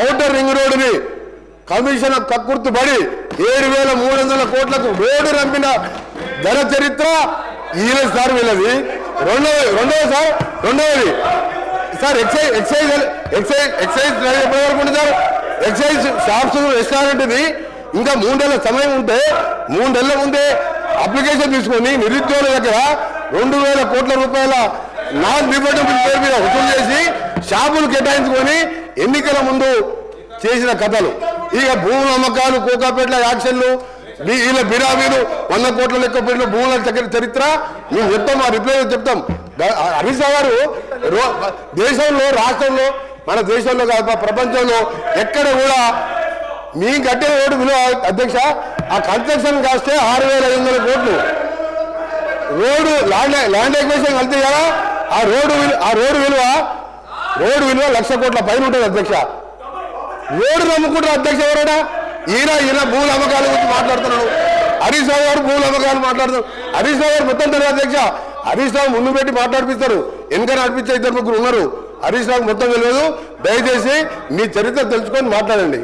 Outer ring రోడ్డుని commission కక్కుర్తుపడి 7,300 కోట్లకు road రంపిన ధర చరిత్ర ఈయన సార్ వీళ్ళది. రెండవది సార్ ఎక్సైజ్ ఎప్పటి వరకు ఉంటుంది సార్? ఎక్సైజ్ షాప్స్ రెస్టారెంట్ది ఇంకా 3 నెలల సమయం ఉంటే 3 నెలల ముందే అప్లికేషన్ తీసుకొని నిరుద్యోగుల దగ్గర 2,000 కోట్ల రూపాయల నాన్ రిఫండబుల్ పేరు మీద వసూలు చేసి షాపులు కేటాయించుకొని ఎన్నికల ముందు చేసిన కథలు. ఇక భూముల అమ్మకాలు, కోకాపేటల యాక్షన్లు, వీళ్ళ బిరామీలు 100 కోట్ల లెక్క పెట్టిన భూముల చరిత్ర మేము చెప్తాం, ఆ రిప్లై చెప్తాం. హరీష్ రావు గారు దేశంలో, రాష్ట్రంలో, మన దేశంలో కాదు ప్రపంచంలో ఎక్కడ కూడా మీ కట్టే ఓటు విలువ అధ్యక్ష ఆ కన్స్ట్రక్షన్ కాస్తే 6,500 కోట్లు. రోడ్డు ల్యాండ్ ఎక్విజిషన్ కలితే కదా ఆ రోడ్డు విలువ 1,00,000 కోట్ల పైన ఉంటుంది అధ్యక్ష. రోడ్డు నమ్ముకుంటారు అధ్యక్ష ఎవరైనా? ఈయన భూముల అమ్మకాల గురించి మాట్లాడుతున్నాడు. హరీష్ రావు గారు భూముల అమ్మకాలు మాట్లాడుతున్నారు. హరీష్ రావు గారు మొత్తం తెలియదు అధ్యక్ష. హరీష్ రావు ముందు పెట్టి మాట్లాడిపిస్తారు, వెనక నడిపించే 2 ముగ్గురు ఉన్నారు. హరీష్ రావు మొత్తం తెలియదు. దయచేసి మీ చరిత్ర తెలుసుకొని మాట్లాడండి.